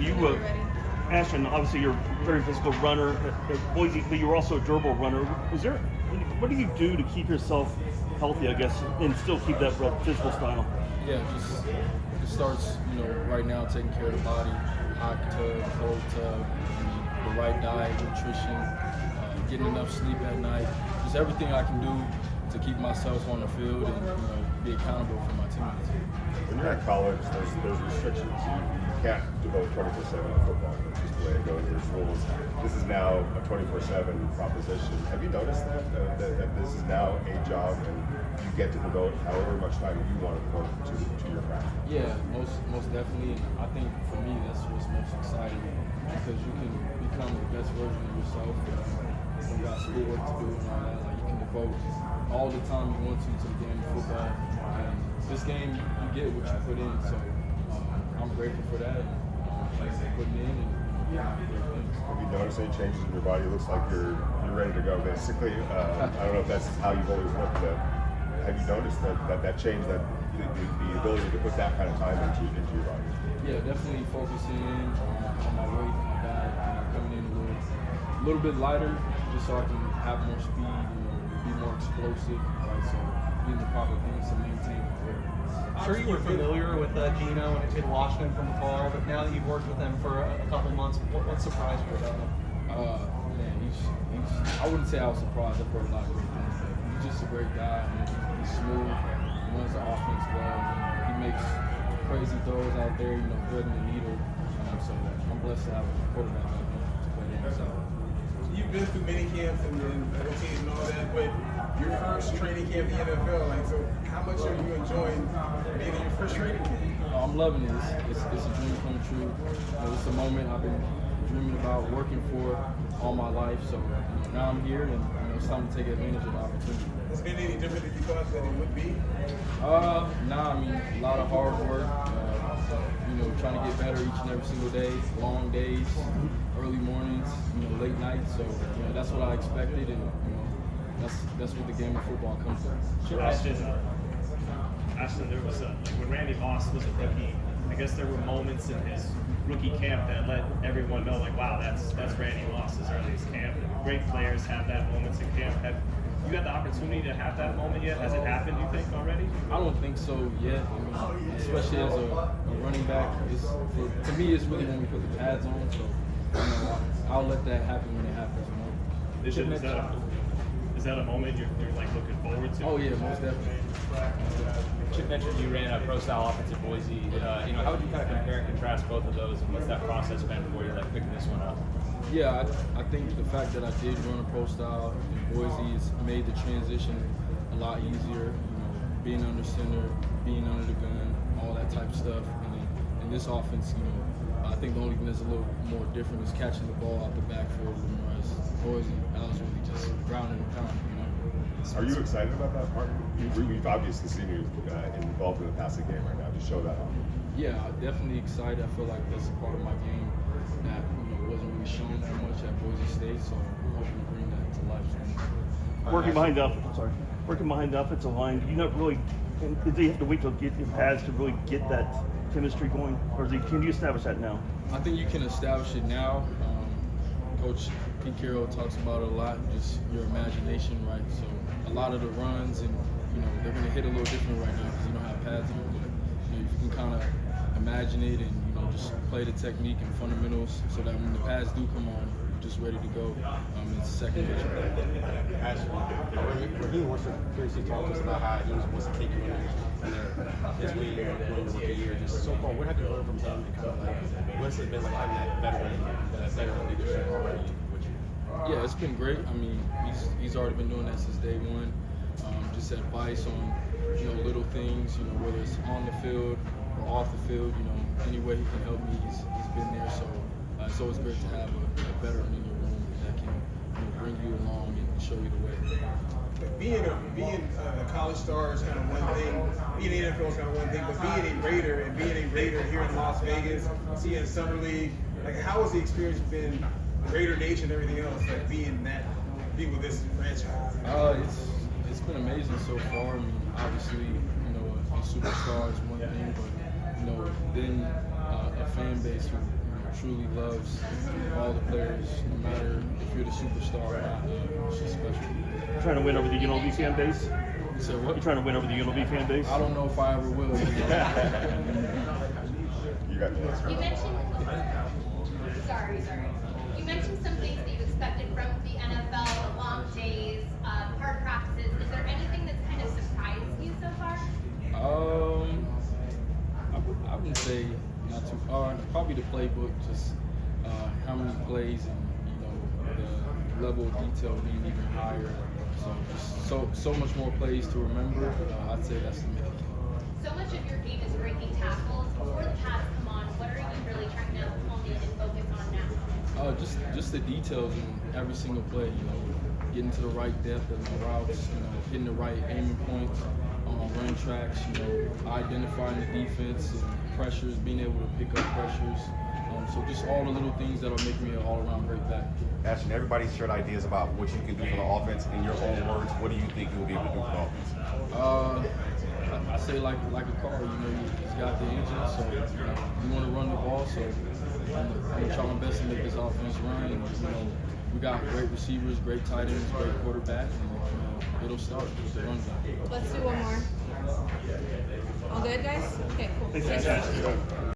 You, Ashton, obviously you're a very physical runner at Boise, but you're also a durable runner. What do you do to keep yourself healthy, I guess, and still keep that physical style? Yeah, it starts, right now taking care of the body, hot tub, cold tub, the right diet, nutrition, getting enough sleep at night, just everything I can do to keep myself on the field and be accountable for my teammates. When you're at college, there's restrictions. You can't devote 24/7 to football. That's just the way it goes. There's rules. This is now a 24/7 proposition. Have you noticed that this is now a job and you get to devote however much time you want to devote to your craft? Yeah, most definitely. I think for me that's what's most exciting because you can become the best version of yourself. You got schoolwork to do and all that. Like you can devote all the time you want to the game of football. And this game, you get what you put in. So I'm grateful for that. Putting in and have you noticed any changes in your body? It looks like you're ready to go. Basically, I don't know if that's how you've always looked, but have you noticed that change, that the ability to put that kind of time into your body? Yeah, definitely focusing in on my weight, my diet, coming in a little bit lighter, just so I can have more speed, be more explosive. Right? So doing the proper things to maintain my weight. I'm sure you were familiar with Gino in Washington from afar, but now that you've worked with him for a couple months, what surprised you about him? Man, he's I wouldn't say I was surprised. I've heard a lot of great things, but he's just a great guy. He's smooth, runs the offense well. He makes crazy throws out there, threading the needle. So I'm blessed to have a quarterback like him to play himself. You've been through many camps and routines and all that, but your first training camp in the NFL, so how much are you enjoying being in your first training camp? I'm loving it. It's a dream come true. It's a moment I've been dreaming about, working for all my life. So now I'm here, and it's time to take advantage of the opportunity. Has it been any different than you thought that it would be? Nah. A lot of hard work. Trying to get better each and every single day. Long days, early mornings, late nights. So that's what I expected, and that's what the game of football comes from. Sure, Ashton, there was when Randy Moss was a rookie, I guess there were moments in his rookie camp that let everyone know, like, wow, that's Randy Moss's earliest camp. And great players have that moments in camp. Have you had the opportunity to have that moment yet? Has it happened, you think, already? I don't think so yet. Especially as a running back, to me, it's really when we put the pads on. So I'll let that happen when it happens. Is that a moment you're like looking forward to? Oh yeah, most definitely. Chip mentioned you ran a pro-style offense at Boise. How would you kind of compare and contrast both of those, and what's that process been for you, like picking this one up? Yeah, I think the fact that I did run a pro-style in Boise has made the transition a lot easier. Being under center, being under the gun, all that type of stuff. And then in this offense, I think the only thing that's a little more different is catching the ball out the backfield. Whereas Boise, I was really just grounding and pounding. Are you excited about that part? We've obviously seen you involved in the passing game right now. Just show that off. Yeah, I'm definitely excited. I feel like that's a part of my game that wasn't really shown that much at Boise State, so I'm hoping to bring that to life soon. Working behind the offensive line, you not really. Did you have to wait till get your pads to really get that chemistry going, or can you establish that now? I think you can establish it now. Coach Pete Carroll talks about it a lot, just your imagination, right? So a lot of the runs, and they're going to hit a little different right now because you don't have pads on. But if you can kind of imagine it and just play the technique and fundamentals, so that when the pads do come on, you're just ready to go. It's second nature. Raheem wants to previously talk to us about how he wants to take you in his way during the rookie year. Just so far, what have you learned from him? And kind of like, what's it been like having that veteran leadership already with you? Yeah, it's been great. He's already been doing that since day one. Just advice on little things, whether it's on the field or off the field. Any way he can help me, he's been there. So it's always great to have a veteran in your room that can bring you along and show you the way. Being a college star is kind of one thing. Being in the NFL is kind of one thing, but being a Raider here in Las Vegas, seeing Summer League, like how has the experience been? Raider Nation, everything else, like being with this franchise. It's been amazing so far. Obviously, a superstar is one thing, but then a fan base who truly loves all the players, no matter if you're the superstar or not. It's just special. Trying to win over the UNLV fan base? You said what? You trying to win over the UNLV fan base? I don't know if I ever will. You got the answer. You mentioned, sorry. You mentioned some things that you expected from the NFL, long days, hard practices. Is there anything that's kind of surprised you so far? I wouldn't say not too hard. Probably the playbook, just how many plays and the level of detail being even higher. So just so much more plays to remember. I'd say that's the main thing. So much of your game is breaking tackles. Before the pads come on, what are you really trying to hone in and focus on now? Just the details in every single play. Getting to the right depth of the routes. Hitting the right aiming points on run tracks. Identifying the defense and pressures, being able to pick up pressures. So just all the little things that'll make me an all-around great back. Ashton, everybody shared ideas about what you can do for the offense. In your own words, what do you think you will be able to do for the offense? I say like a car, it's got the engine, so you want to run the ball. So I'm gonna try my best to make this offense run. And, we got great receivers, great tight ends, great quarterback, and it'll start with the run game. Let's do one more. All good, guys? Okay, cool. Thanks, Ashton.